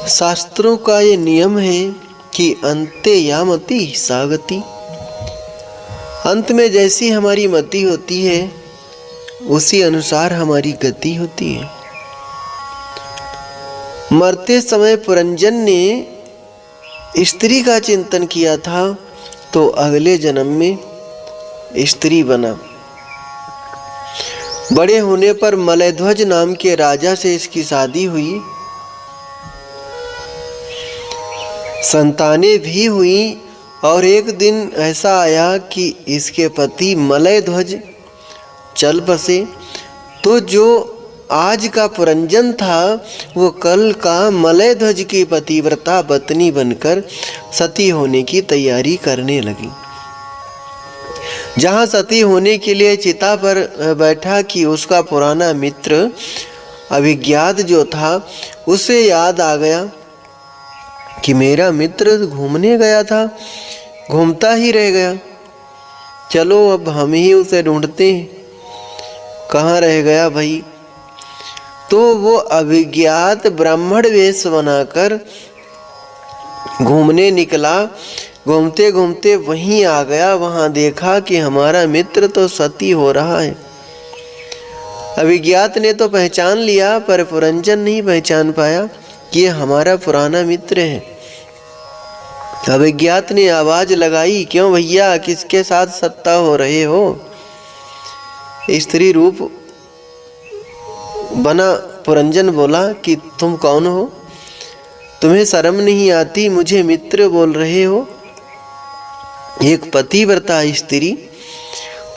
शास्त्रों का ये नियम है कि अंते या मति सा गति। अंत में जैसी हमारी मति होती है उसी अनुसार हमारी गति होती है। मरते समय पुरंजन ने स्त्री का चिंतन किया था तो अगले जन्म में स्त्री बना। बड़े होने पर मलयध्वज नाम के राजा से इसकी शादी हुई, संतानें भी हुई। और एक दिन ऐसा आया कि इसके पति मलयध्वज चल बसे, तो जो आज का पुरंजन था वो कल का मलयध्वज की पतिव्रता पत्नी बनकर सती होने की तैयारी करने लगी। जहाँ सती होने के लिए चिता पर बैठा कि उसका पुराना मित्र अभिज्ञात जो था उसे याद आ गया कि मेरा मित्र घूमने गया था, घूमता ही रह गया, चलो अब हम ही उसे ढूंढते हैं, कहाँ रह गया भाई। तो वो अभिज्ञात ब्राह्मण वेश बनाकर घूमने निकला। घूमते घूमते वहीं आ गया, वहाँ देखा कि हमारा मित्र तो सती हो रहा है। अभिज्ञात ने तो पहचान लिया पर पुरंजन नहीं पहचान पाया कि ये हमारा पुराना मित्र है। अभिज्ञात ने आवाज लगाई, क्यों भैया, किसके साथ सत्ता हो रहे हो? स्त्री रूप बना पुरंजन बोला कि तुम कौन हो? तुम्हें शर्म नहीं आती? मुझे मित्र बोल रहे हो। एक पतिव्रता स्त्री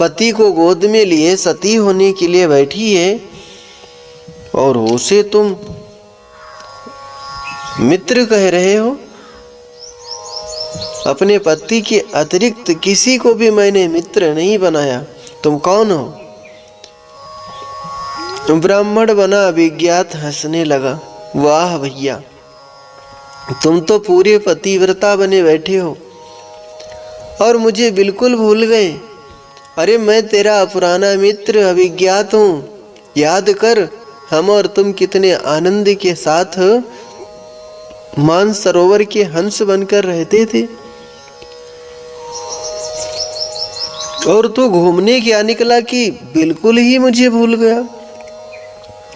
पति को गोद में लिए सती होने के लिए बैठी है और उसे तुम मित्र कह रहे हो। अपने पति के अतिरिक्त किसी को भी मैंने मित्र नहीं बनाया, तुम कौन हो? ब्राह्मण बना अभिज्ञात हंसने लगा, वाह भैया, तुम तो पूरे पतिव्रता बने बैठे हो और मुझे बिल्कुल भूल गए। अरे मैं तेरा पुराना मित्र अभिज्ञात हूँ, याद कर हम और तुम कितने आनंद के साथ मानसरोवर के हंस बनकर रहते थे। और तू घूमने क्या निकला कि बिल्कुल ही मुझे भूल गया।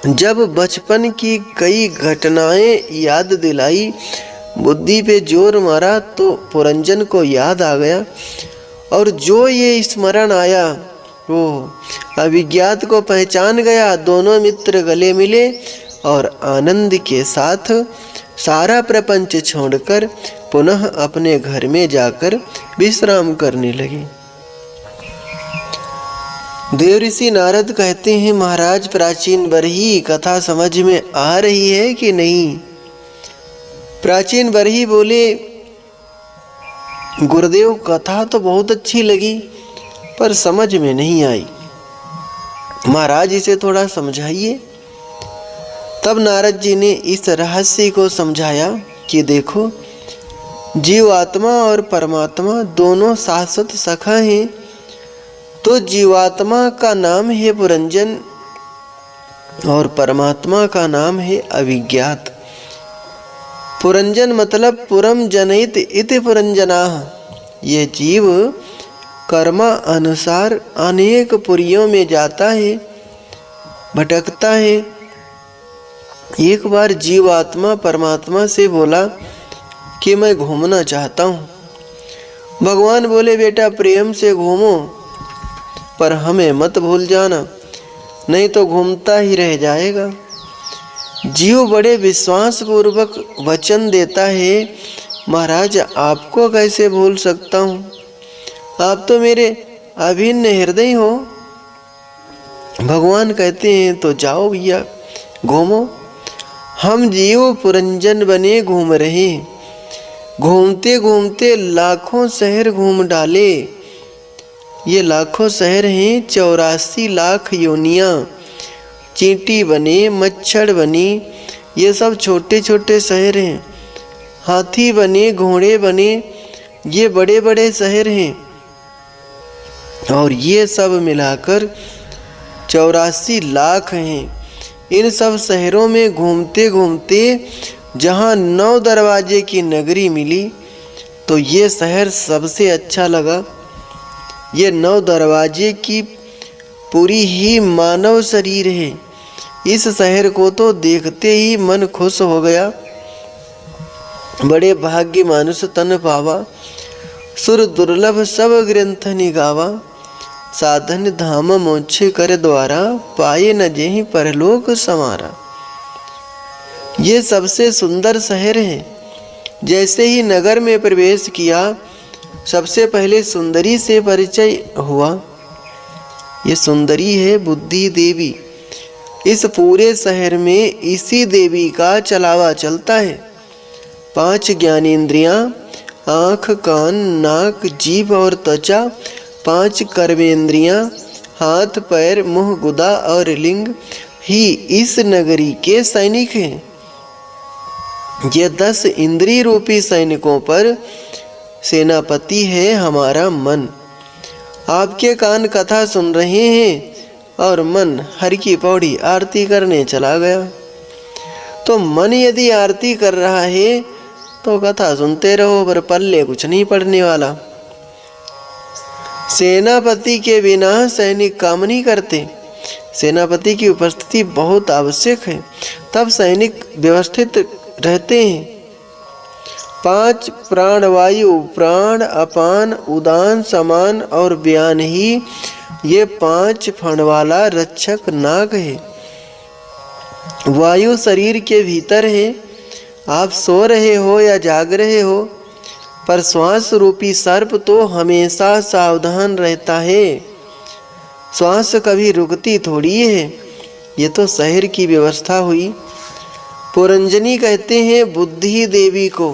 जब बचपन की कई घटनाएं याद दिलाई, बुद्धि पे जोर मारा तो पुरंजन को याद आ गया और जो ये स्मरण आया वो अभिज्ञात को पहचान गया। दोनों मित्र गले मिले और आनंद के साथ सारा प्रपंच छोड़कर पुनः अपने घर में जाकर विश्राम करने लगे। देव ऋषि नारद कहते हैं, महाराज प्राचीन बरही कथा समझ में आ रही है कि नहीं? प्राचीन बरही बोले, गुरुदेव कथा तो बहुत अच्छी लगी पर समझ में नहीं आई, महाराज इसे थोड़ा समझाइए। तब नारद जी ने इस रहस्य को समझाया कि देखो, जीवात्मा और परमात्मा दोनों शाश्वत सखा हैं। तो जीवात्मा का नाम है पुरंजन और परमात्मा का नाम है अभिज्ञात। पुरंजन मतलब पुरम जनहित इति पुरंजनाः। ये जीव कर्मा अनुसार अनेक पुरियों में जाता है, भटकता है। एक बार जीवात्मा परमात्मा से बोला कि मैं घूमना चाहता हूँ। भगवान बोले, बेटा प्रेम से घूमो पर हमें मत भूल जाना, नहीं तो घूमता ही रह जाएगा। जीव बड़े विश्वास पूर्वक वचन देता है, महाराज आपको कैसे भूल सकता हूँ, आप तो मेरे अभिन्न हृदय हो। भगवान कहते हैं तो जाओ भैया घूमो। हम जीव पुरंजन बने घूम रहे, घूमते घूमते लाखों शहर घूम डाले। ये लाखों शहर हैं, 84 लाख योनियाँ। चींटी बने, मच्छर बने, ये सब छोटे छोटे शहर हैं। हाथी बने, घोड़े बने, ये बड़े बड़े शहर हैं। और ये सब मिलाकर 84 लाख हैं। इन सब शहरों में घूमते घूमते जहाँ 9 दरवाजे की नगरी मिली तो ये शहर सबसे अच्छा लगा। ये 9 दरवाजे की पूरी ही मानव शरीर है। इस शहर को तो देखते ही मन खुश हो गया। बड़े भाग्य मानुष तन पावा, सुर दुर्लभ सब ग्रंथ निगावा। साधन धाम मोक्ष कर द्वारा, पाए न जेहि परलोक समारा। ये सबसे सुंदर शहर है। जैसे ही नगर में प्रवेश किया, सबसे पहले सुंदरी से परिचय हुआ। ये सुंदरी है बुद्धि देवी। इस पूरे शहर में इसी देवी का चलावा चलता है। 5 ज्ञानेंद्रियां, आँख, कान, नाक, जीभ और त्वचा, 5 कर्मेंद्रियां, हाथ, पैर, मुंह, गुदा और लिंग ही इस नगरी के सैनिक हैं। ये 10 इंद्रिय रूपी सैनिकों पर सेनापति है हमारा मन। आपके कान कथा सुन रहे हैं और मन हर की पौड़ी आरती करने चला गया। तो मन यदि आरती कर रहा है तो कथा सुनते रहो, पर पल्ले कुछ नहीं पड़ने वाला। सेनापति के बिना सैनिक काम नहीं करते। सेनापति की उपस्थिति बहुत आवश्यक है, तब सैनिक व्यवस्थित रहते हैं। 5 प्राणवायु, प्राण, अपान, उदान, समान और व्यान ही ये 5 फण वाला रक्षक नाग है। वायु शरीर के भीतर है। आप सो रहे हो या जाग रहे हो, पर श्वास रूपी सर्प तो हमेशा सावधान रहता है। श्वास कभी रुकती थोड़ी है। ये तो शहर की व्यवस्था हुई। पुरंजनी कहते हैं बुद्धि देवी को।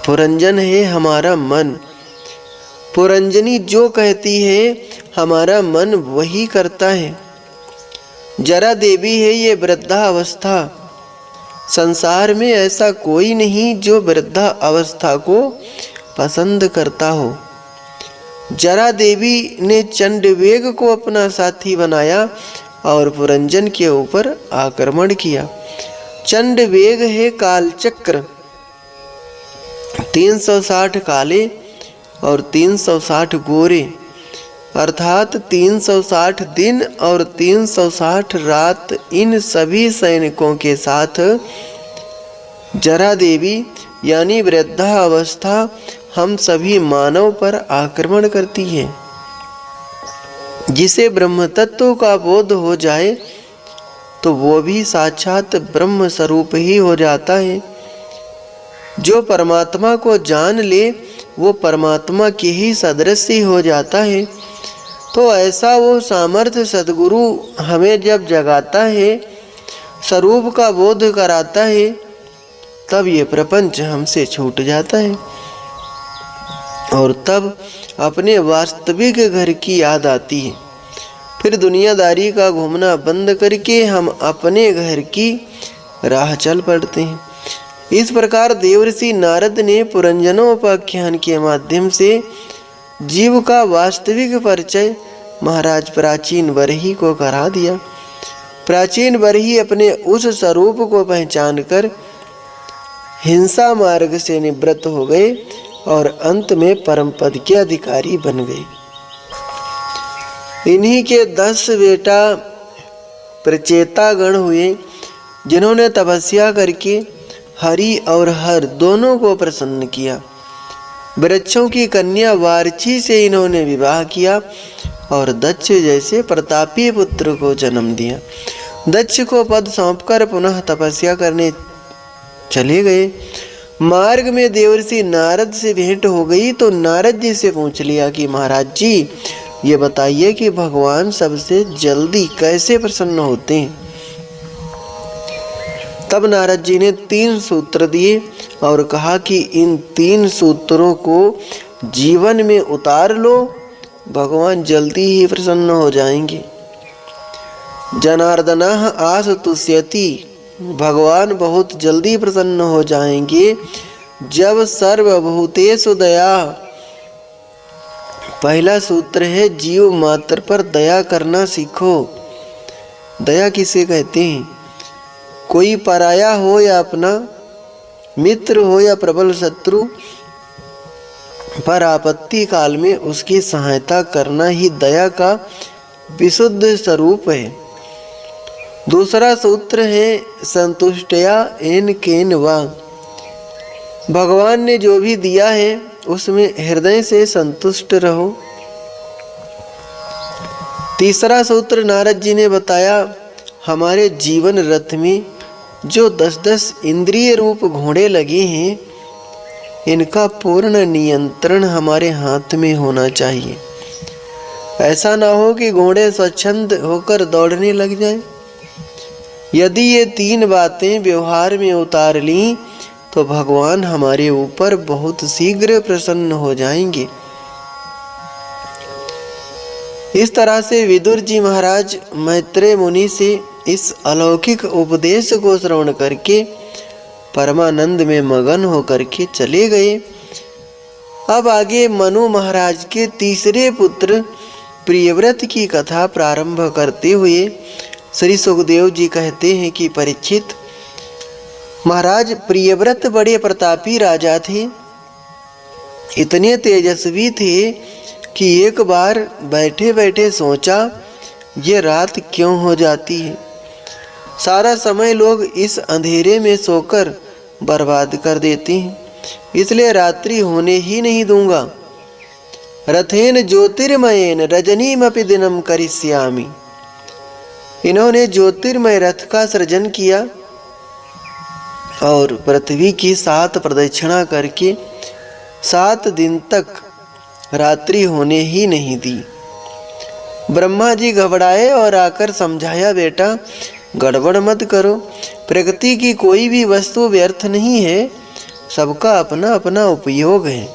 पुरंजन है हमारा मन। पुरंजनी जो कहती है हमारा मन वही करता है। जरा देवी है ये वृद्धावस्था। संसार में ऐसा कोई नहीं जो वृद्धा अवस्था को पसंद करता हो। जरा देवी ने चंडवेग को अपना साथी बनाया और पुरंजन के ऊपर आक्रमण किया। चंडवेग है कालचक्र। 360 काले और 360 गोरे, अर्थात 360 दिन और 360 रात इन सभी सैनिकों के साथ जरा देवी यानी वृद्धावस्था हम सभी मानव पर आक्रमण करती है। जिसे ब्रह्म तत्व का बोध हो जाए तो वो भी साक्षात ब्रह्म स्वरूप ही हो जाता है। जो परमात्मा को जान ले वो परमात्मा के ही सदृश ही हो जाता है। तो ऐसा वो सामर्थ्य सद्गुरु हमें जब जगाता है, स्वरूप का बोध कराता है, तब ये प्रपंच हमसे छूट जाता है और तब अपने वास्तविक घर की याद आती है। फिर दुनियादारी का घूमना बंद करके हम अपने घर की राह चल पड़ते हैं। इस प्रकार देवर्षि नारद ने पुरंजनोपाख्यान के माध्यम से जीव का वास्तविक परिचय महाराज प्राचीन बरही को करा दिया। प्राचीन बरही अपने उस स्वरूप को पहचान कर हिंसा मार्ग से निवृत्त हो गए और अंत में परम पद के अधिकारी बन गए। इन्हीं के 10 बेटा प्रचेतागण हुए, जिन्होंने तपस्या करके हरि और हर दोनों को प्रसन्न किया। वृक्षों की कन्या वारची से इन्होंने विवाह किया और दक्ष जैसे प्रतापी पुत्र को जन्म दिया। दक्ष को पद सौंपकर पुनः तपस्या करने चले गए। मार्ग में देवर्षि नारद से भेंट हो गई तो नारद जी से पूछ लिया कि महाराज जी ये बताइए कि भगवान सबसे जल्दी कैसे प्रसन्न होते हैं। तब नारद जी ने 3 सूत्र दिए और कहा कि इन 3 सूत्रों को जीवन में उतार लो, भगवान जल्दी ही प्रसन्न हो जाएंगे। जनार्दनः आस तुष्यति, भगवान बहुत जल्दी प्रसन्न हो जाएंगे जब सर्वभूतेषु दया। पहला सूत्र है जीव मात्र पर दया करना सीखो। दया किसे कहते हैं? कोई पराया हो या अपना, मित्र हो या प्रबल शत्रु, पर आपत्ति काल में उसकी सहायता करना ही दया का विशुद्ध स्वरूप है। दूसरा सूत्र है संतुष्टया एन केन वा। भगवान ने जो भी दिया है उसमें हृदय से संतुष्ट रहो। तीसरा सूत्र नारद जी ने बताया, हमारे जीवन रथ में जो 10-10 इंद्रिय रूप घोड़े लगे हैं, इनका पूर्ण नियंत्रण हमारे हाथ में होना चाहिए। ऐसा ना हो कि घोड़े स्वच्छंद होकर दौड़ने लग जाए। यदि ये 3 बातें व्यवहार में उतार लीं तो भगवान हमारे ऊपर बहुत शीघ्र प्रसन्न हो जाएंगे। इस तरह से विदुर जी महाराज मैत्रेय मुनि से इस अलौकिक उपदेश को श्रवण करके परमानंद में मगन होकर के चले गए। अब आगे मनु महाराज के तीसरे पुत्र प्रियव्रत की कथा प्रारंभ करते हुए श्री सुखदेव जी कहते हैं कि परीक्षित महाराज, प्रियव्रत बड़े प्रतापी राजा थे। इतने तेजस्वी थे कि एक बार बैठे बैठे सोचा, ये रात क्यों हो जाती है। सारा समय लोग इस अंधेरे में सोकर बर्बाद कर देते हैं, इसलिए रात्रि होने ही नहीं दूंगा। रथेन ज्योतिर्मयेन रजनीमपि दिनम करिष्यामि। इन्होंने ज्योतिर्मय रथ का सृजन किया और पृथ्वी की 7 प्रदक्षिणा करके 7 दिन तक रात्रि होने ही नहीं दी। ब्रह्मा जी घबराए और आकर समझाया, बेटा गड़बड़ मत करो, प्रकृति की कोई भी वस्तु व्यर्थ नहीं है, सबका अपना अपना उपयोग है।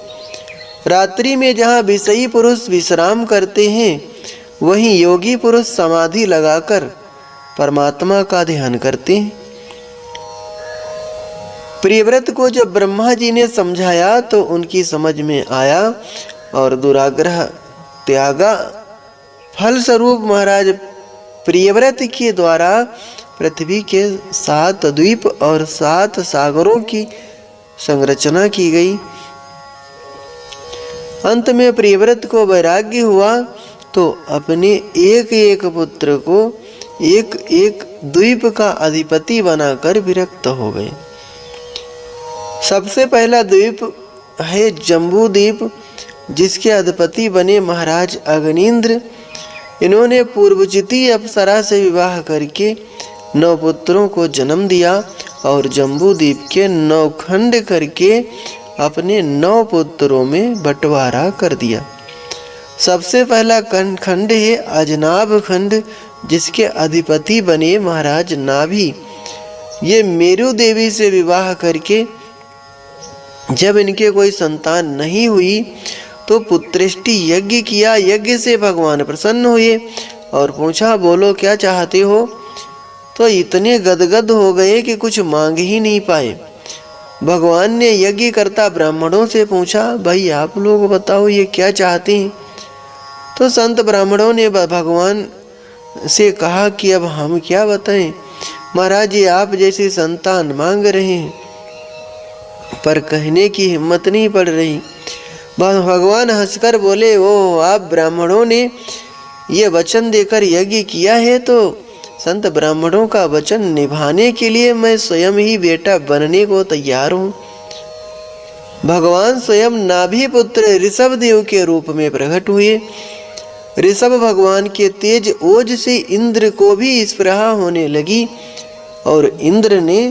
रात्रि में जहाँ विषयी पुरुष विश्राम करते हैं, वहीं योगी पुरुष समाधि लगाकर परमात्मा का ध्यान करते हैं। प्रियव्रत को जब ब्रह्मा जी ने समझाया तो उनकी समझ में आया और दुराग्रह त्यागा। फलस्वरूप महाराज प्रियव्रत के द्वारा पृथ्वी के 7 द्वीप और 7 सागरों की संरचना की गई। अंत में प्रियव्रत को वैराग्य हुआ तो अपने एक एक पुत्र को एक एक द्वीप का अधिपति बनाकर विरक्त हो गए। सबसे पहला द्वीप है जम्बू द्वीप, जिसके अधिपति बने महाराज अग्निंद्र। इन्होंने पूर्वजिती अप्सरा से विवाह करके 9 पुत्रों को जन्म दिया और जम्बू द्वीप के 9 खंड करके अपने 9 पुत्रों में बंटवारा कर दिया। सबसे पहला खंड है अजनाभ खंड, जिसके अधिपति बने महाराज नाभि। ये मेरु देवी से विवाह करके जब इनके कोई संतान नहीं हुई तो पुत्रेष्टि यज्ञ किया। यज्ञ से भगवान प्रसन्न हुए और पूछा, बोलो क्या चाहते हो। तो इतने गदगद हो गए कि कुछ मांग ही नहीं पाए। भगवान ने यज्ञ करता ब्राह्मणों से पूछा, भाई आप लोग बताओ ये क्या चाहते हैं। तो संत ब्राह्मणों ने भगवान से कहा कि अब हम क्या बताएं, महाराज जी आप जैसी संतान मांग रहे हैं, पर कहने की हिम्मत नहीं पड़ रही। भगवान हंसकर बोले, ओ आप ब्राह्मणों ने ये वचन देकर यज्ञ किया है, तो संत ब्राह्मणों का वचन निभाने के लिए मैं स्वयं ही बेटा बनने को तैयार हूँ। भगवान स्वयं नाभि पुत्र ऋषभ देव के रूप में प्रकट हुए। ऋषभ भगवान के तेज ओज से इंद्र को भी स्पृहा होने लगी और इंद्र ने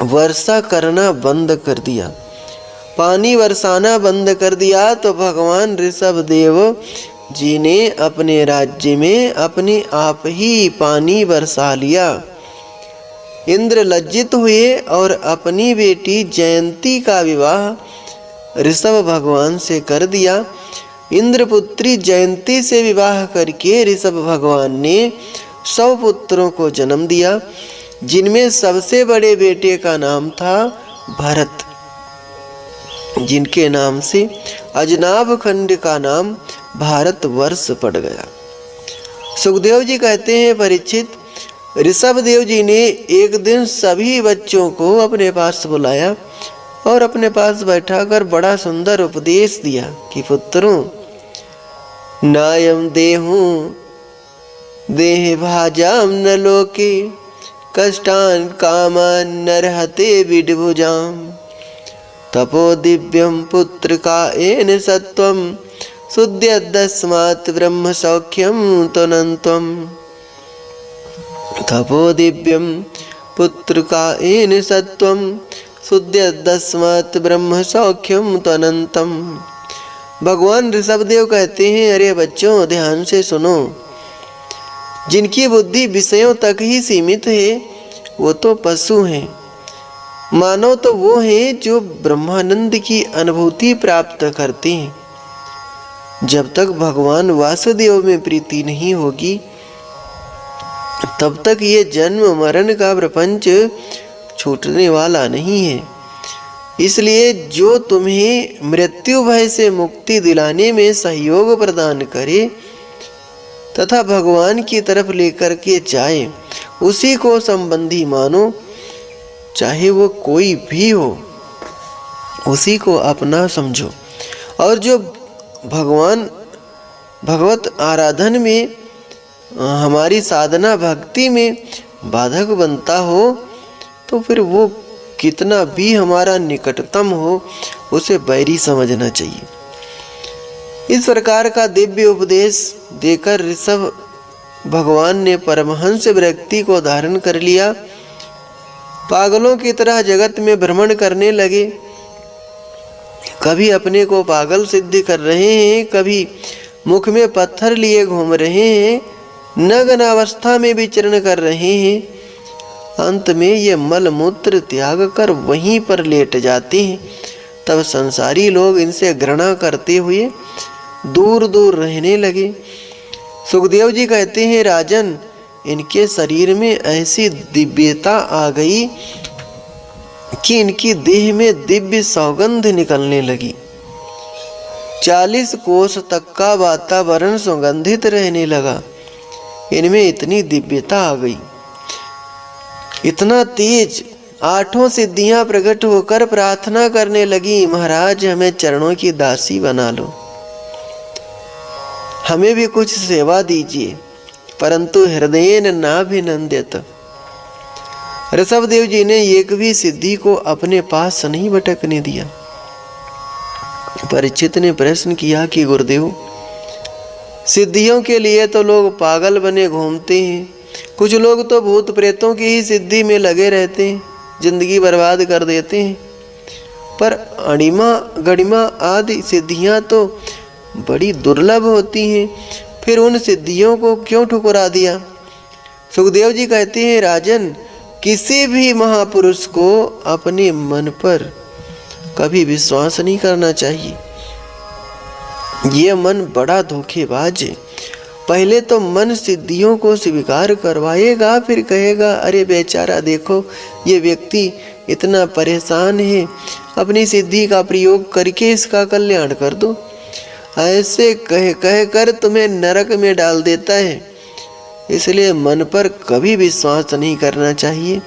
वर्षा करना बंद कर दिया, पानी बरसाना बंद कर दिया। तो भगवान ऋषभ देव जी ने अपने राज्य में अपने आप ही पानी बरसा लिया। इंद्र लज्जित हुए और अपनी बेटी जयंती का विवाह ऋषभ भगवान से कर दिया। इंद्रपुत्री जयंती से विवाह करके ऋषभ भगवान ने 100 पुत्रों को जन्म दिया, जिनमें सबसे बड़े बेटे का नाम था भरत, जिनके नाम से अजनाभ खंड का नाम भारत वर्ष पड़ गया। सुखदेव जी कहते हैं, परीक्षित ऋषभ देव जी ने एक दिन सभी बच्चों को अपने पास बुलाया और अपने पास बैठाकर बड़ा सुंदर उपदेश दिया कि पुत्रों, नायम देहु देह भाजाम न लोके कष्टान कामान नरहते विडभुजाम तपो दिव्यम पुत्र का एन सत्वम शुद्ध्यदस्मात् ब्रह्म सौख्यम तनंतम। तपो दिव्यम पुत्र का एन सत्वम शुद्ध्यदस्मात् ब्रह्म सौख्यम तनंतम। भगवान ऋषभदेव कहते हैं, अरे बच्चों ध्यान से सुनो, जिनकी बुद्धि विषयों तक ही सीमित है वो तो पशु हैं। मानव तो वो हैं जो ब्रह्मानंद की अनुभूति प्राप्त करते हैं। जब तक भगवान वासुदेव में प्रीति नहीं होगी तब तक ये जन्म मरण का प्रपंच छूटने वाला नहीं है। इसलिए जो तुम्हें मृत्यु भय से मुक्ति दिलाने में सहयोग प्रदान करे तथा भगवान की तरफ लेकर के जाए, उसी को संबंधी मानो, चाहे वो कोई भी हो, उसी को अपना समझो। और जो भगवत आराधन में, हमारी साधना भक्ति में बाधक बनता हो तो फिर वो कितना भी हमारा निकटतम हो, उसे बैरी समझना चाहिए। इस प्रकार का दिव्य उपदेश देकर ऋषभ भगवान ने परमहंस व्यक्ति को धारण कर लिया। पागलों की तरह जगत में भ्रमण करने लगे। कभी अपने को पागल सिद्ध कर रहे हैं, कभी मुख में पत्थर लिए घूम रहे हैं, नग्न अवस्था में विचरण कर रहे हैं। अंत में ये मल मूत्र त्याग कर वहीं पर लेट जाते हैं। तब संसारी लोग इनसे घृणा करते हुए दूर दूर रहने लगे। सुखदेव जी कहते हैं, राजन, इनके शरीर में ऐसी दिव्यता आ गई कि इनकी देह में दिव्य सौगंध निकलने लगी। 40 कोस तक का वातावरण सुगंधित रहने लगा। इनमें इतनी दिव्यता आ गई, इतना तेज। 8 सिद्धियां प्रकट होकर प्रार्थना करने लगी, महाराज हमें चरणों की दासी बना लो, हमें भी कुछ सेवा दीजिए। परंतु हृदयेन नाभिनंदित। ऋषभदेव जी ने एक भी सिद्धि को अपने पास नहीं भटकने दिया। परीक्षित ने प्रश्न किया कि गुरुदेव, सिद्धियों के लिए तो लोग पागल बने घूमते हैं, कुछ लोग तो भूत प्रेतों की ही सिद्धि में लगे रहते हैं, जिंदगी बर्बाद कर देते हैं, पर अणिमा गणिमा आदि सिद्धियां तो बड़ी दुर्लभ होती हैं, फिर उन सिद्धियों को क्यों ठुकरा दिया? सुखदेव जी कहते हैं, राजन, किसी भी महापुरुष को अपने मन पर कभी विश्वास नहीं करना चाहिए। ये मन बड़ा धोखेबाज है। पहले तो मन सिद्धियों को स्वीकार करवाएगा, फिर कहेगा, अरे बेचारा देखो ये व्यक्ति इतना परेशान है, अपनी सिद्धि का प्रयोग करके इसका कल्याण कर दो। ऐसे कह कर तुम्हें नरक में डाल देता है। इसलिए मन पर कभी विश्वास नहीं करना चाहिए।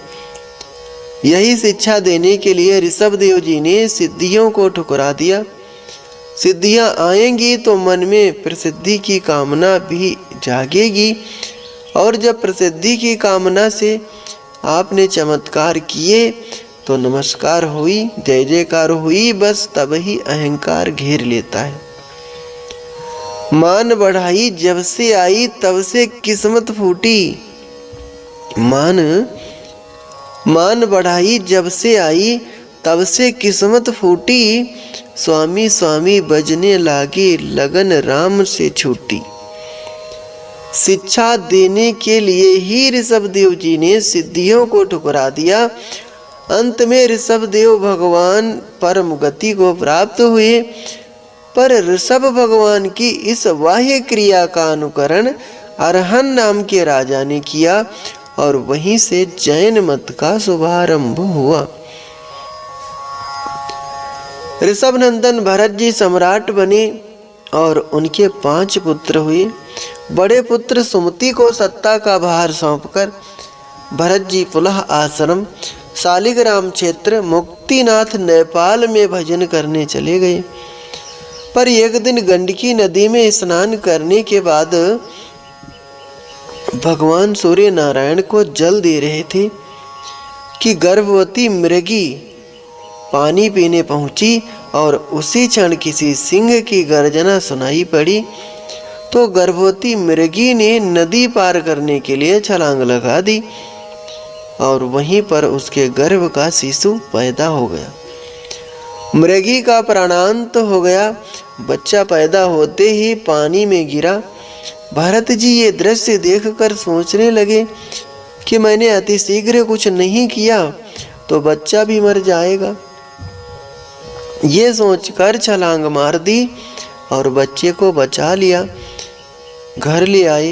यही शिक्षा देने के लिए ऋषभदेव जी ने सिद्धियों को ठुकरा दिया। सिद्धियां आएंगी तो मन में प्रसिद्धि की कामना भी जागेगी, और जब प्रसिद्धि की कामना से आपने चमत्कार किए तो नमस्कार हुई, जय जयकार हुई, बस तब ही अहंकार घेर लेता है। मान बढ़ाई जब से आई तब से किस्मत फूटी। मान बढ़ाई जब से आई तब से किस्मत फूटी। स्वामी स्वामी बजने लागे लगन राम से छूटी। शिक्षा देने के लिए ही ऋषभदेव जी ने सिद्धियों को ठुकरा दिया। अंत में ऋषभदेव भगवान परम गति को प्राप्त हुए। पर ऋषभ भगवान की इस बाह्य क्रिया का अनुकरण अरहन नाम के राजा ने किया और वहीं से जैन मत का शुभारंभ हुआ। ऋषभ नंदन भरत जी सम्राट बने और उनके 5 पुत्र हुए। बड़े पुत्र सुमति को सत्ता का भार सौंपकर भरत जी पुनः आश्रम शालिग्राम क्षेत्र मुक्तिनाथ नेपाल में भजन करने चले गए। पर एक दिन गंडकी नदी में स्नान करने के बाद भगवान सूर्य नारायण को जल दे रहे थे कि गर्भवती मृगी पानी पीने पहुंची और उसी क्षण किसी सिंह की गर्जना सुनाई पड़ी। तो गर्भवती मृगी ने नदी पार करने के लिए छलांग लगा दी और वहीं पर उसके गर्भ का शिशु पैदा हो गया। मृगी का प्राणांत हो गया। बच्चा पैदा होते ही पानी में गिरा। भरत जी ये दृश्य देखकर सोचने लगे कि मैंने अतिशीघ्र कुछ नहीं किया तो बच्चा भी मर जाएगा। ये सोचकर छलांग मार दी और बच्चे को बचा लिया। घर ले आए,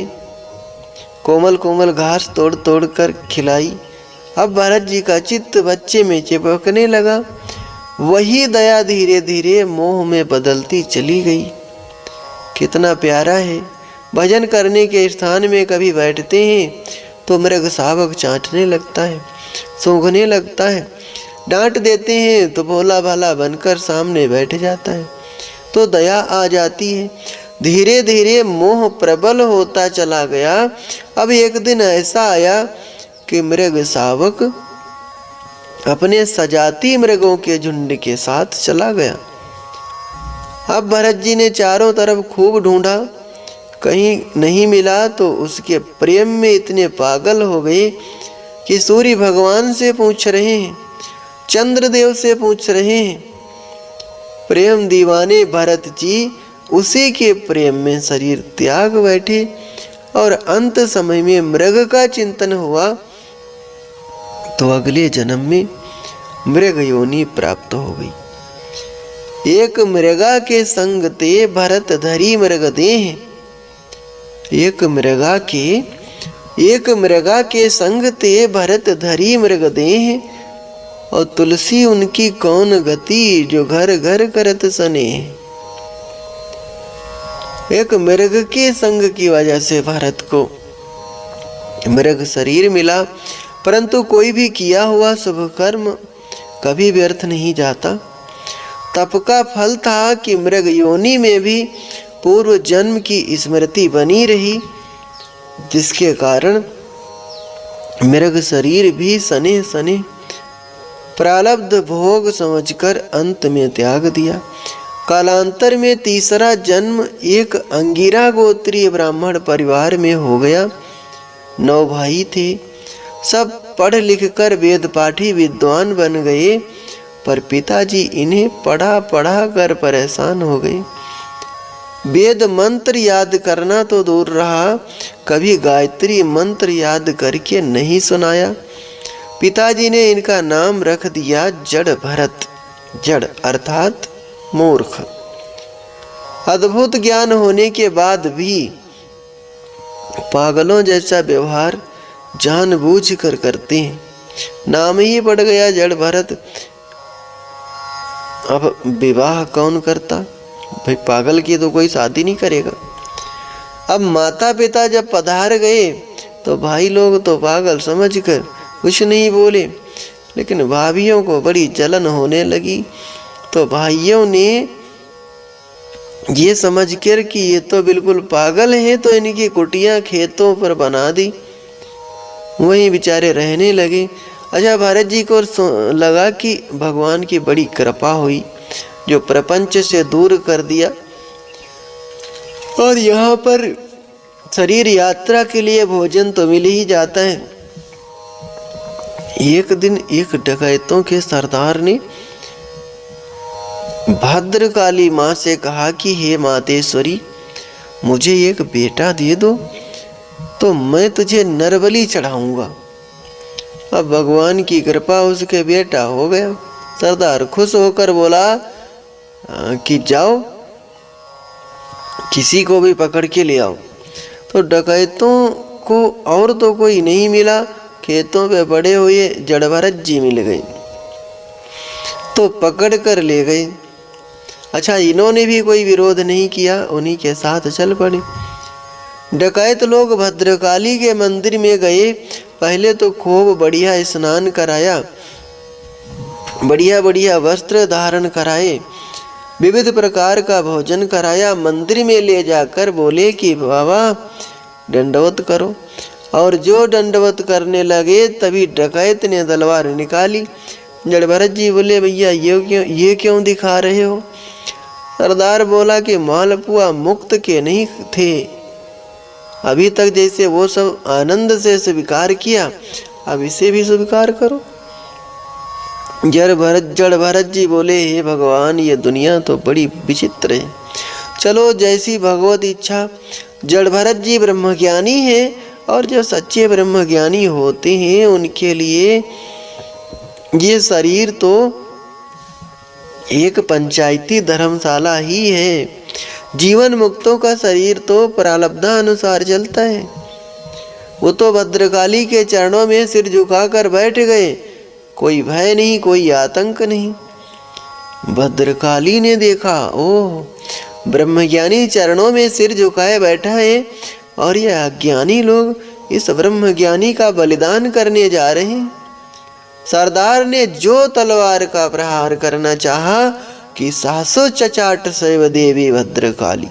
कोमल कोमल घास तोड़ तोड़ कर खिलाई। अब भरत जी का चित्त बच्चे में चिपकने लगा। वही दया धीरे धीरे मोह में बदलती चली गई। कितना प्यारा है। भजन करने के स्थान में कभी बैठते हैं तो मृग शावक चाटने लगता है, सूंघने लगता है। डांट देते हैं तो भोला भाला बनकर सामने बैठ जाता है। तो दया आ जाती है। धीरे धीरे मोह प्रबल होता चला गया। अब एक दिन ऐसा आया कि मृग शावक अपने सजाती मृगों के झुंड के साथ चला गया। अब भरत जी ने चारों तरफ खूब ढूंढा, कहीं नहीं मिला तो उसके प्रेम में इतने पागल हो गए कि सूर्य भगवान से पूछ रहे हैं, चंद्रदेव से पूछ रहे हैं। प्रेम दीवाने भरत जी उसी के प्रेम में शरीर त्याग बैठे और अंत समय में मृग का चिंतन हुआ तो अगले जन्म में मृग योनि प्राप्त हो गई। एक मृगा के संग ते भरत धरी मृग देह। एक मृगा के संग ते भरत धरी मृग देह। और तुलसी उनकी कौन गति जो घर घर करत सने। एक मृग के संग की वजह से भरत को मृग शरीर मिला, परंतु कोई भी किया हुआ शुभ कर्म कभी व्यर्थ नहीं जाता। तप का फल था कि मृग योनि में भी पूर्व जन्म की स्मृति बनी रही, जिसके कारण मृग शरीर भी सने सने प्रारब्ध भोग समझकर अंत में त्याग दिया। कालांतर में तीसरा जन्म एक अंगिरा गोत्रीय ब्राह्मण परिवार में हो गया। 9 भाई थे। सब पढ़ लिख कर वेद पाठी विद्वान बन गए, पर पिताजी इन्हें पढ़ा पढ़ा कर परेशान हो गए। वेद मंत्र याद करना तो दूर रहा, कभी गायत्री मंत्र याद करके नहीं सुनाया। पिताजी ने इनका नाम रख दिया जड़ भरत। जड़ अर्थात मूर्ख। अद्भुत ज्ञान होने के बाद भी पागलों जैसा व्यवहार जानबूझ कर करते हैं। नाम ही पड़ गया जड़ भरत। अब विवाह कौन करता? भाई पागल की तो कोई शादी नहीं करेगा। अब माता पिता जब पधार गए तो भाई लोग तो पागल समझकर कुछ नहीं बोले, लेकिन भाभियों को बड़ी जलन होने लगी। तो भाइयों ने ये समझकर कि ये तो बिल्कुल पागल है, तो इनकी कुटियां खेतों पर बना दी, वहीं बेचारे रहने लगे। अच्छा, भरत जी को लगा कि भगवान की बड़ी कृपा हुई जो प्रपंच से दूर कर दिया और यहाँ पर शरीर यात्रा के लिए भोजन तो मिल ही जाता है। एक दिन एक डकैतों के सरदार ने भद्रकाली माँ से कहा कि हे मातेश्वरी, मुझे एक बेटा दे दो तो मैं तुझे नरबलि चढ़ाऊंगा। अब भगवान की कृपा उसके बेटा हो गया। सरदार खुश होकर बोला कि जाओ किसी को भी पकड़ के ले आओ। तो डकैतों को और तो कोई नहीं मिला, खेतों पे पड़े हुए जड़ भरत जी मिल गए तो पकड़ कर ले गए। अच्छा, इन्होंने भी कोई विरोध नहीं किया, उन्हीं के साथ चल पड़े। डकैत लोग भद्रकाली के मंदिर में गए पहले तो खूब बढ़िया स्नान कराया, बढ़िया बढ़िया वस्त्र धारण कराए, विविध प्रकार का भोजन कराया। मंदिर में ले जाकर बोले कि बाबा दंडवत करो, और जो दंडवत करने लगे तभी डकैत ने तलवार निकाली। जड़ भरत जी बोले भैया ये क्यों दिखा रहे हो? सरदार बोला कि मालपुआ मुक्त के नहीं थे, अभी तक जैसे वो सब आनंद से स्वीकार किया, अब इसे भी स्वीकार करो। जड़ भरत जी बोले हे भगवान, ये दुनिया तो बड़ी विचित्र है, चलो जैसी भगवत इच्छा। जड़ भरत जी ब्रह्मज्ञानी है, और जो सच्चे ब्रह्मज्ञानी होते हैं उनके लिए ये शरीर तो एक पंचायती धर्मशाला ही है। जीवन मुक्तों का शरीर तो प्रारब्धानुसार चलता है। वो तो भद्रकाली के चरणों में सिर झुकाकर बैठ गए, कोई भय नहीं, कोई आतंक नहीं। भद्रकाली ने देखा, ओह ब्रह्मज्ञानी चरणों में सिर झुकाए बैठा है, और ये अज्ञानी लोग इस ब्रह्मज्ञानी का बलिदान करने जा रहे हैं। सरदार ने जो तलवार का प्रहार करना चाहा कि सासो चचाट सैव देवी भद्रकाली।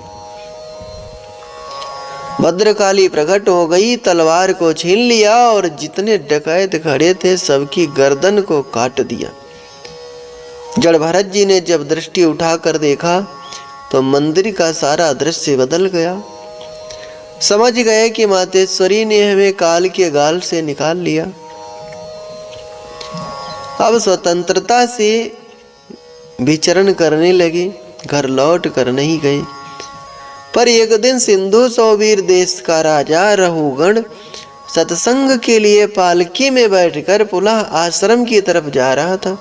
भद्रकाली प्रकट हो गई, तलवार को छीन लिया और जितने डकैत खड़े थे सबकी गर्दन को काट दिया। जड़ भरत जी ने जब दृष्टि उठाकर देखा तो मंदिर का सारा दृश्य बदल गया। समझ गए कि मातेश्वरी ने हमें काल के गाल से निकाल लिया। अब स्वतंत्रता से विचरण करने लगे, घर लौट कर नहीं गए। पर एक दिन सिंधु सौवीर देश का राजा रहुगण सत्संग के लिए पालकी में बैठकर पुनः आश्रम की तरफ जा रहा था।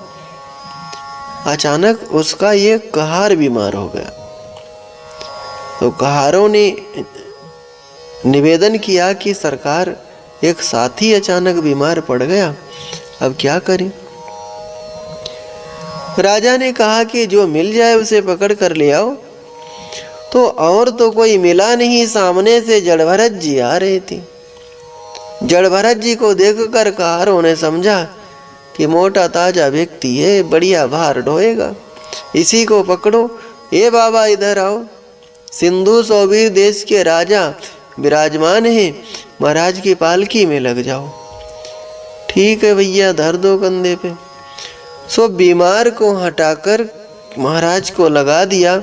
अचानक उसका ये कहार बीमार हो गया। तो कहारों ने निवेदन किया कि सरकार, एक साथी अचानक बीमार पड़ गया, अब क्या करें? राजा ने कहा कि जो मिल जाए उसे पकड़ कर ले आओ। तो और तो कोई मिला नहीं, सामने से जड़ भरत जी आ रहे थे। जड़ भरत जी को देखकर कहारों ने समझा कि मोटा ताजा व्यक्ति है, बढ़िया भार ढोएगा, इसी को पकड़ो। ए बाबा इधर आओ, सिंधु सौवीर देश के राजा विराजमान है, महाराज की पालकी में लग जाओ। ठीक है भैया, धर दो कंधे पे। सो बीमार को हटाकर महाराज को लगा दिया।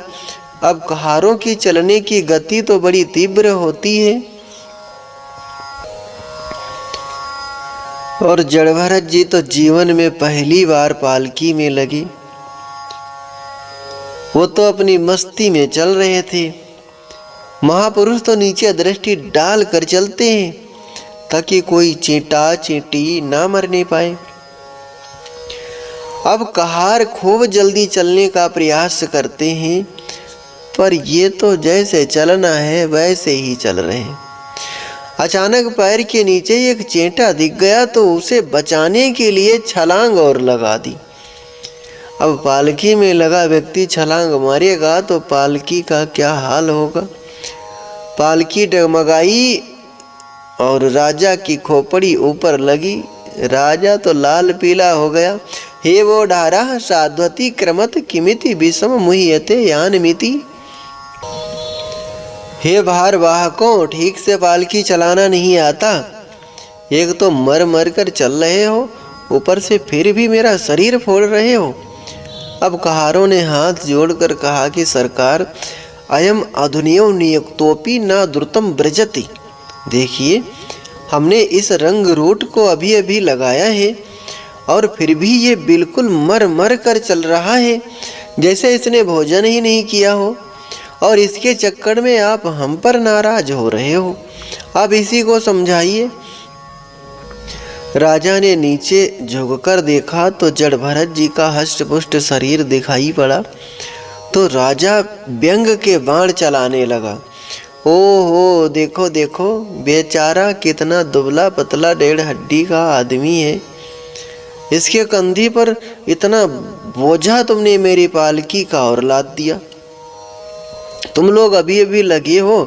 अब कहारों की चलने की गति तो बड़ी तीव्र होती है, और जड़ भरत जी तो जीवन में पहली बार पालकी में लगे। वो तो अपनी मस्ती में चल रहे थे। महापुरुष तो नीचे दृष्टि डाल कर चलते हैं ताकि कोई चींटा चींटी ना मरने पाए। अब कहार खूब जल्दी चलने का प्रयास करते हैं, पर ये तो जैसे चलना है वैसे ही चल रहे हैं। अचानक पैर के नीचे एक चींटा दिख गया तो उसे बचाने के लिए छलांग और लगा दी। अब पालकी में लगा व्यक्ति छलांग मारेगा तो पालकी का क्या हाल होगा? पालकी डगमगाई और राजा की खोपड़ी ऊपर लगी। राजा तो लाल पीला हो गया। हे वो ढारा साध्वती क्रमत किमिति विषम मुह्यते यानमिति। हे भार वाहकों, ठीक से पालकी चलाना नहीं आता। एक तो मर मर कर चल रहे हो, ऊपर से फिर भी मेरा शरीर फोड़ रहे हो। अब कहारों ने हाथ जोड़कर कहा कि सरकार, अयम अधुनियो नियुक्तोपि न द्रुतम ब्रजति। देखिए, हमने इस रंग रूट को अभी अभी लगाया है और फिर भी ये बिल्कुल मर मर कर चल रहा है, जैसे इसने भोजन ही नहीं किया हो, और इसके चक्कर में आप हम पर नाराज हो रहे हो। अब इसी को समझाइए। राजा ने नीचे झुककर देखा तो जड़ भरत जी का हष्ट-पुष्ट शरीर दिखाई पड़ा। तो राजा व्यंग के बाण चलाने लगा। ओहो, देखो देखो, बेचारा कितना दुबला पतला 1.5 हड्डी का आदमी है। इसके कंधे पर इतना बोझा तुमने मेरी पालकी का और लाद दिया। तुम लोग अभी अभी लगे हो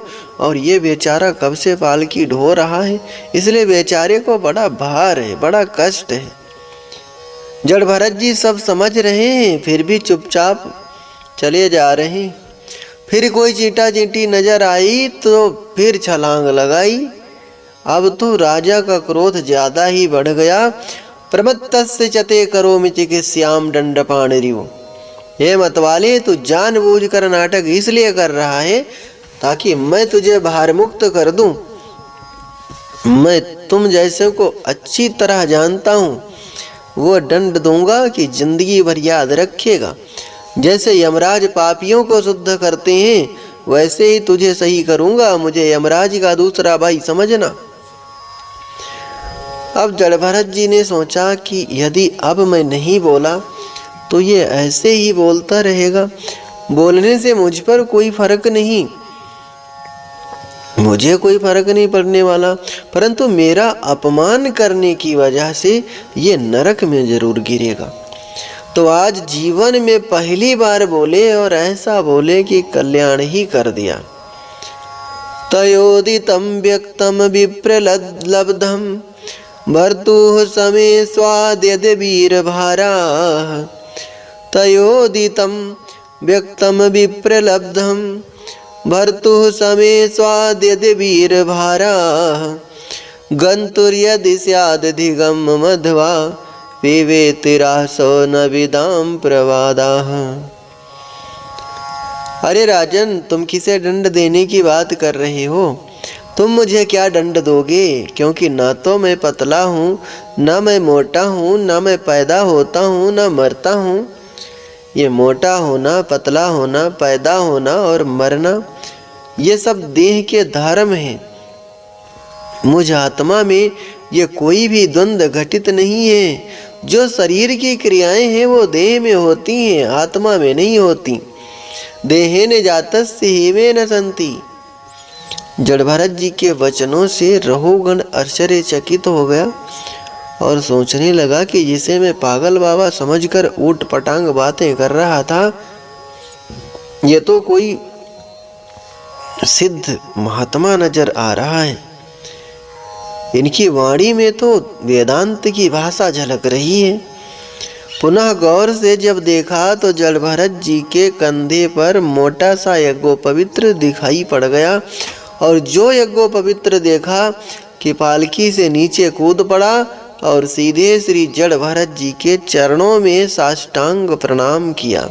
और ये बेचारा कब से पालकी ढो रहा है, इसलिए बेचारे को बड़ा भार है, बड़ा कष्ट है। जड़ भरत जी सब समझ रहे हैं, फिर भी चुपचाप चले जा रहे हैं। फिर कोई चींटा चींटी नजर आई तो फिर छलांग लगाई। अब तो राजा का क्रोध ज्यादा ही बढ़ गया। प्रमत्तस्य चते करोमि चिकित्स्याम दंडपाणिरिव। हे मतवाले, तू जानबूझकर नाटक इसलिए कर रहा है ताकि मैं तुझे भार मुक्त कर दूं। मैं तुम जैसे को अच्छी तरह जानता हूँ, वो दंड दूंगा कि जिंदगी भर याद रखेगा। जैसे यमराज पापियों को शुद्ध करते हैं, वैसे ही तुझे सही करूंगा। मुझे यमराज का दूसरा भाई समझना। अब जड़ भरत जी ने सोचा कि यदि अब मैं नहीं बोला तो ये ऐसे ही बोलता रहेगा। बोलने से मुझ पर कोई फर्क नहीं, मुझे कोई फर्क नहीं पड़ने वाला, परंतु मेरा अपमान करने की वजह से ये नरक में जरूर गिरेगा। तो आज जीवन में पहली बार बोले और ऐसा बोले कि कल्याण ही कर दिया। तयोदितं व्यक्तं विप्रलब्धं भर्तुः समे स्वाद्यद् वीरभाराः। तयोदितं व्यक्तं विप्रलब्धं भर्तुः समे स्वाद्यद् वीरभाराः। गन्तुर्यदि स्यादधिगं मध्वा विवेतिरासो न विदाम प्रवादाः। अरे राजन, तुम किसे दंड देने की बात कर रहे हो? तुम मुझे क्या दंड दोगे? क्योंकि ना तो मैं पतला हूँ, ना मैं मोटा हूँ, ना मैं पैदा होता हूँ, ना मरता हूँ। ये मोटा होना, पतला होना, पैदा होना और मरना, ये सब देह के धर्म हैं। मुझ आत्मा में ये कोई भी द्वंद्व घटित नहीं है। जो शरीर की क्रियाएं हैं वो देह में होती हैं, आत्मा में नहीं होती। देहेन जातस्य हीमेन संति। जड़ भरत जी के वचनों से रहुगण आश्चर्यचकित हो गया और सोचने लगा कि जिसे मैं पागल बाबा समझकर ऊट पटांग बातें कर रहा था, ये तो कोई सिद्ध महात्मा नजर आ रहा है। इनकी वाणी में तो वेदांत की भाषा झलक रही है। पुनः गौर से जब देखा तो जड़ भरत जी के कंधे पर मोटा सा यज्ञोपवित्र दिखाई पड़ गया, और जो यज्ञोपवित्र देखा कि पालकी से नीचे कूद पड़ा और सीधे श्री जड़ भरत जी के चरणों में साष्टांग प्रणाम किया।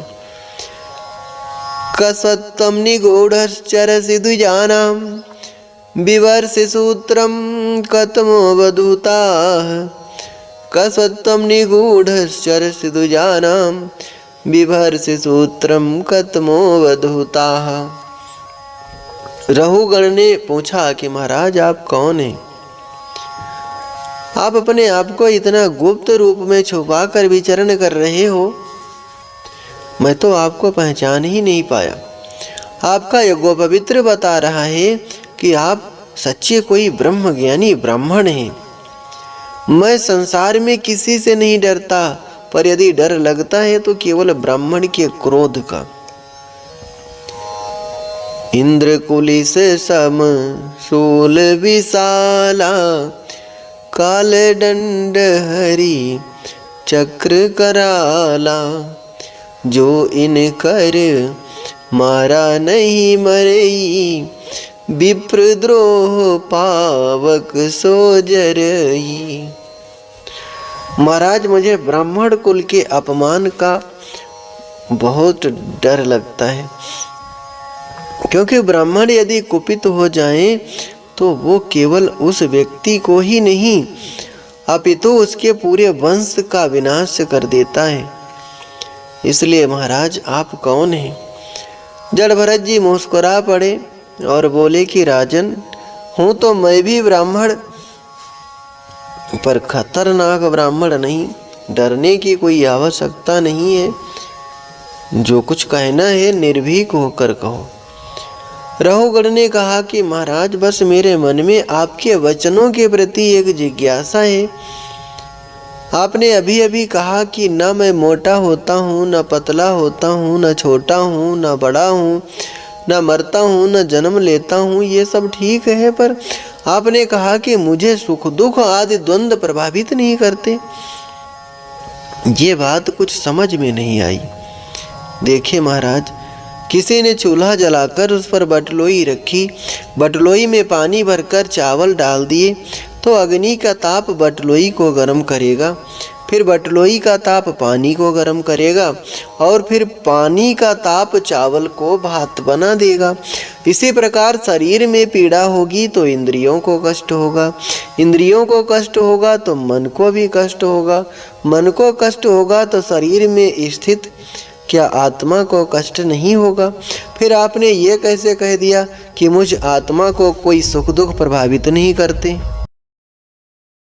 कसत्तम निगूढ़श्चरसि द्विजानां विवर्षि सूत्रं कतमोऽवधूताः। कसत्तम निगूढ़श्चरसि द्विजानां विवर्षि सूत्रं कतमोऽवधूताः। रहुगण ने पूछा कि महाराज आप कौन हैं? आप अपने आप को इतना गुप्त रूप में छुपा कर विचरण कर रहे हो, मैं तो आपको पहचान ही नहीं पाया। आपका यज्ञोपवित्र बता रहा है कि आप सच्चे कोई ब्रह्म ज्ञानी ब्राह्मण हैं। मैं संसार में किसी से नहीं डरता, पर यदि डर लगता है तो केवल ब्राह्मण के क्रोध का। इंद्रकुलिस सम शूल विशाला काल दंड हरि चक्र कराला। जो इन कर मारा नहीं मरई विप्रद्रोह पावक सो जरई। महाराज, मुझे ब्राह्मण कुल के अपमान का बहुत डर लगता है, क्योंकि ब्राह्मण यदि कुपित हो जाएं तो वो केवल उस व्यक्ति को ही नहीं अपितु उसके पूरे वंश का विनाश कर देता है। इसलिए महाराज आप कौन हैं? जड़ भरत जी मुस्कुरा पड़े और बोले कि राजन, हूँ तो मैं भी ब्राह्मण, पर खतरनाक ब्राह्मण नहीं। डरने की कोई आवश्यकता नहीं है। जो कुछ कहना है निर्भीक होकर कहो। रहुगण ने कहा कि महाराज, बस मेरे मन में आपके वचनों के प्रति एक जिज्ञासा है। आपने अभी अभी कहा कि न मैं मोटा होता हूँ, न पतला होता हूँ, न छोटा हूँ, न बड़ा हूँ, न मरता हूँ न जन्म लेता हूँ, ये सब ठीक है, पर आपने कहा कि मुझे सुख दुख आदि द्वंद्व प्रभावित नहीं करते। ये बात कुछ समझ में नहीं आई। देखे महाराज, किसी ने चूल्हा जलाकर उस पर बटलोई रखी, बटलोई में पानी भरकर चावल डाल दिए तो अग्नि का ताप बटलोई को गर्म करेगा, फिर बटलोई का ताप पानी को गर्म करेगा और फिर पानी का ताप चावल को भात बना देगा। इसी प्रकार शरीर में पीड़ा होगी तो इंद्रियों को कष्ट होगा, इंद्रियों को कष्ट होगा तो मन को भी कष्ट होगा, मन को कष्ट होगा तो शरीर में स्थित क्या आत्मा को कष्ट नहीं होगा। फिर आपने ये कैसे कह दिया कि मुझ आत्मा को कोई सुख दुख प्रभावित नहीं करते।